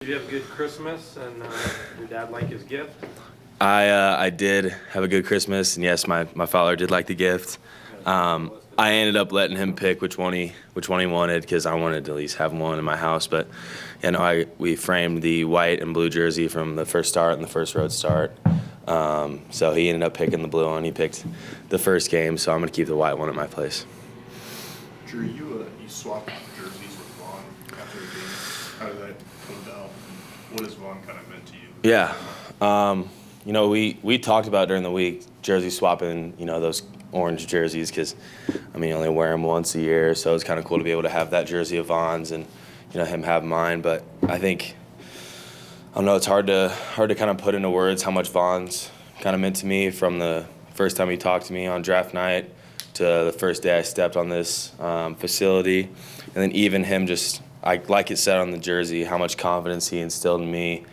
Did you have a good Christmas, and your dad like his gift? I did have a good Christmas, and yes, my father did like the gift. I ended up letting him pick which one he wanted because I wanted to at least have one in my house. But we framed the white and blue jersey from the first start and the first road start. So he ended up picking the blue one. He picked the first game, so I'm gonna keep the white one at my place. Drew, you swapped jerseys with Vaughn after the game. How did that come about? What has Vaughn kind of meant to you? Yeah. We talked about during the week jersey swapping, those orange jerseys because, you only wear them once a year, so it's kind of cool to be able to have that jersey of Vaughn's and, him have mine. But I think, it's hard to kind of put into words how much Vaughn's kind of meant to me from the first time he talked to me on draft night to the first day I stepped on this facility. And then even him just, like it said on the jersey, how much confidence he instilled in me.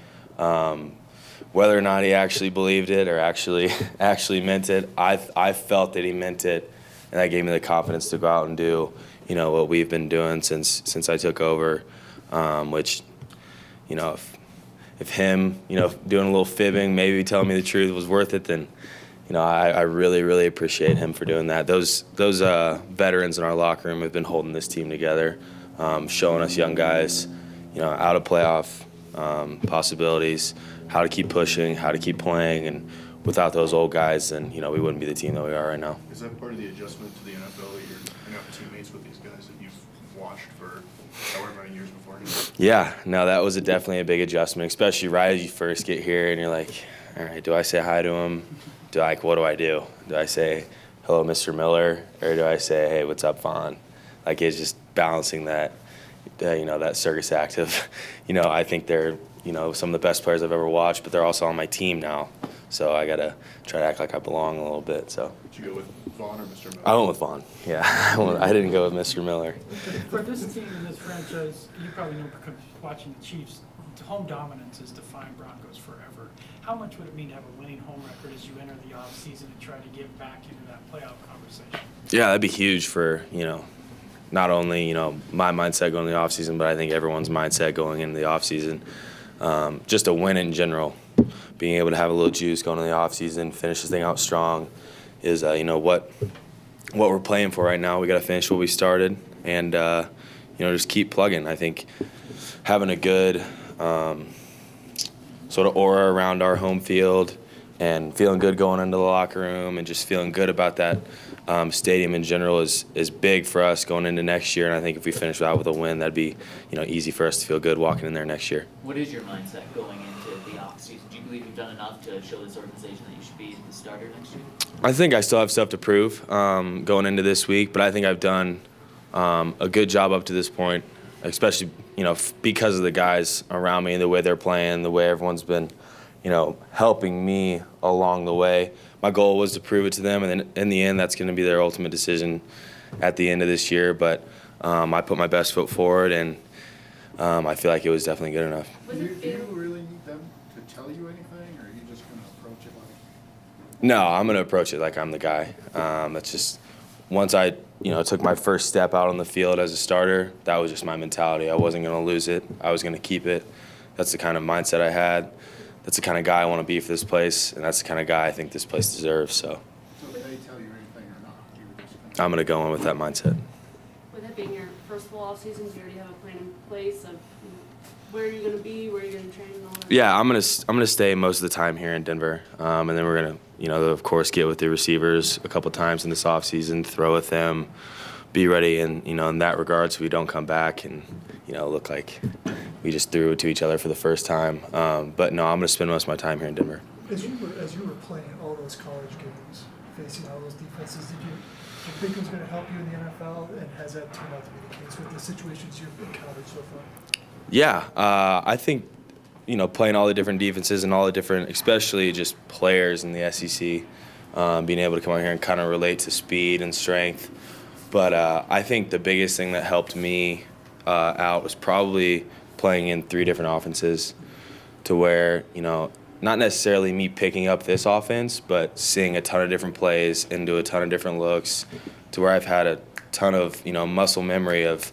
Whether or not he actually believed it or actually meant it, I felt that he meant it, and that gave me the confidence to go out and do, what we've been doing since I took over. Which, if him, doing a little fibbing, maybe telling me the truth was worth it, then, I really, really appreciate him for doing that. Those veterans in our locker room have been holding this team together, showing us young guys, out of playoff possibilities, how to keep pushing, how to keep playing, and without those old guys, then we wouldn't be the team that we are right now. Is that part of the adjustment to the NFL that you're teammates with these guys that you've watched for however many years before? Yeah, no, that was definitely a big adjustment, especially right as you first get here and you're like, all right, do I say hi to him? What do I do? Do I say hello, Mr. Miller, or do I say, hey, what's up, Vaughn? It's just balancing that, that circus act of, I think they're, some of the best players I've ever watched, but they're also on my team now. So I got to try to act like I belong a little bit. So. Did you go with Vaughn or Mr. Miller? I went with Vaughn, yeah. I didn't go with Mr. Miller. For this team and this franchise, you probably know because watching the Chiefs, home dominance has defined Broncos forever. How much would it mean to have a winning home record as you enter the offseason and try to get back into that playoff conversation? Yeah, that'd be huge for, not only, my mindset going into the offseason, but I think everyone's mindset going into the offseason. Just a win in general, being able to have a little juice going into the offseason, finish this thing out strong is, what we're playing for right now. We got to finish what we started and, just keep plugging. I think having a good sort of aura around our home field and feeling good going into the locker room and just feeling good about that stadium in general is big for us going into next year. And I think if we finish out with a win, that'd be easy for us to feel good walking in there next year. What is your mindset going into the offseason? Do you believe you've done enough to show this organization that you should be the starter next year? I think I still have stuff to prove going into this week, but I think I've done a good job up to this point, especially because of the guys around me and the way they're playing, the way everyone's been helping me along the way. My goal was to prove it to them, and then in the end, that's going to be their ultimate decision at the end of this year. But I put my best foot forward, and I feel like it was definitely good enough. Do you really need them to tell you anything, or are you just going to approach it like? No, I'm going to approach it like I'm the guy. That's just once I took my first step out on the field as a starter, that was just my mentality. I wasn't going to lose it. I was going to keep it. That's the kind of mindset I had. That's the kind of guy I want to be for this place, and that's the kind of guy I think this place deserves. So Did they tell you anything or not? You were just I'm going to go in with that mindset. With it being your first full off season, do you already have a plan in place of where you're going to be, where you're going to train, and all that? Yeah, I'm gonna stay most of the time here in Denver, and then we're gonna of course get with the receivers a couple times in this offseason, throw with them, be ready, and in that regard, so we don't come back and look like we just threw it to each other for the first time. But no, I'm gonna spend most of my time here in Denver. As you were playing all those college games, facing all those defenses, did you think it was going to help you in the NFL, and has that turned out to be the case with the situations you've encountered so far? Yeah, I think playing all the different defenses and all the different, especially just players in the SEC, being able to come out here and kind of relate to speed and strength. But I think the biggest thing that helped me out was probably playing in 3 different offenses, to where not necessarily me picking up this offense, but seeing a ton of different plays into a ton of different looks, to where I've had a ton of muscle memory of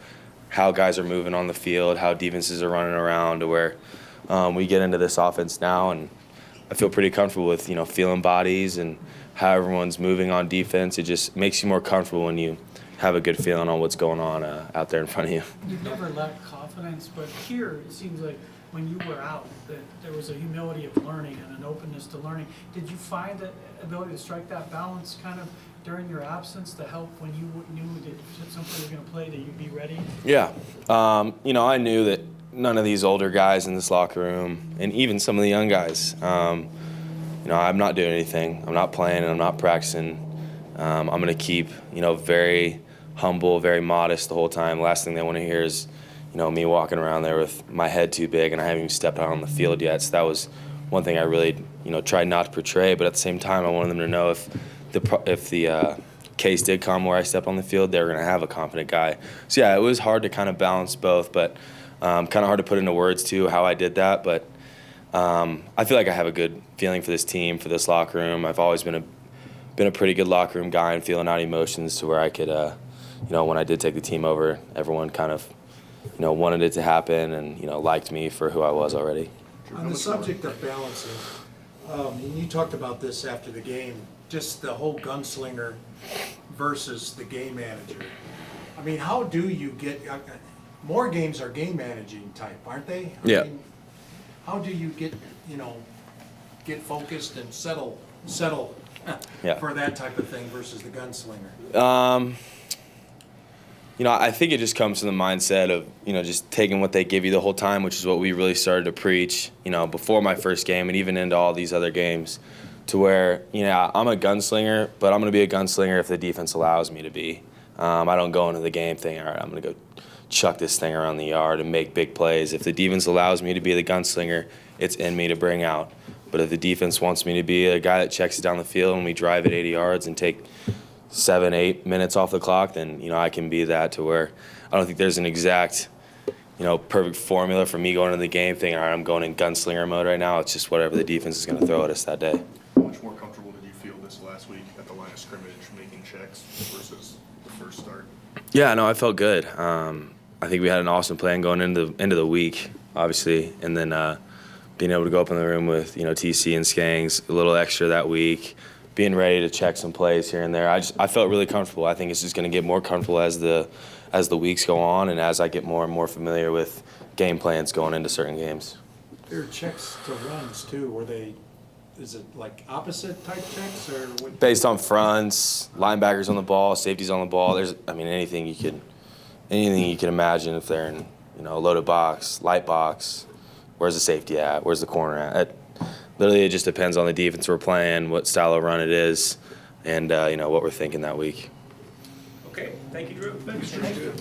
how guys are moving on the field, how defenses are running around, to where we get into this offense now, and I feel pretty comfortable with, feeling bodies and how everyone's moving on defense. It just makes you more comfortable when you have a good feeling on what's going on out there in front of you. You've never lacked confidence, but here it seems like when you were out, that there was a humility of learning and an openness to learning. Did you find that ability to strike that balance kind of during your absence to help when you knew that somebody was going to play, that you'd be ready? Yeah. I knew that none of these older guys in this locker room, and even some of the young guys, I'm not doing anything. I'm not playing, and I'm not practicing. I'm going to keep, very humble, very modest the whole time. Last thing they want to hear is, me walking around there with my head too big, and I haven't even stepped out on the field yet. So that was one thing I really, tried not to portray. But at the same time, I wanted them to know if the case did come where I step on the field, they were going to have a confident guy. So yeah, it was hard to kind of balance both, but kind of hard to put into words too how I did that. But I feel like I have a good feeling for this team, for this locker room. I've always been a pretty good locker room guy and feeling out emotions to where I could, when I did take the team over, everyone kind of, wanted it to happen and, liked me for who I was already. On the subject of balancing, and you talked about this after the game, just the whole gunslinger versus the game manager. I mean, how do you get, more games are game managing type, aren't they? I Yeah. mean, how do you get focused and settle Yeah. for that type of thing versus the gunslinger? I think it just comes from the mindset of, just taking what they give you the whole time, which is what we really started to preach, before my first game and even into all these other games, to where, I'm a gunslinger, but I'm going to be a gunslinger if the defense allows me to be. I don't go into the game thinking, all right, I'm going to go chuck this thing around the yard and make big plays. If the defense allows me to be the gunslinger, it's in me to bring out. But if the defense wants me to be a guy that checks it down the field and we drive it 80 yards and take 7-8 minutes off the clock, then I can be that, to where I don't think there's an exact perfect formula for me going into the game thinking, all right, I'm going in gunslinger mode right now. It's just whatever the defense is going to throw at us that day. How much more comfortable did you feel this last week at the line of scrimmage making checks versus the first start? Yeah, no, I felt good. I think we had an awesome plan going into the week, obviously, and then being able to go up in the room with TC and Skangs a little extra that week, being ready to check some plays here and there. I felt really comfortable. I think it's just going to get more comfortable as the weeks go on and as I get more and more familiar with game plans going into certain games. There are checks to runs too. Is it like opposite type checks or what? Based on fronts, linebackers on the ball, safeties on the ball. There's, anything you can imagine. If they're in, a loaded box, light box, where's the safety at? Where's the corner at? Literally, it just depends on the defense we're playing, what style of run it is, and what we're thinking that week. Okay, thank you, Drew. Thanks, Drew.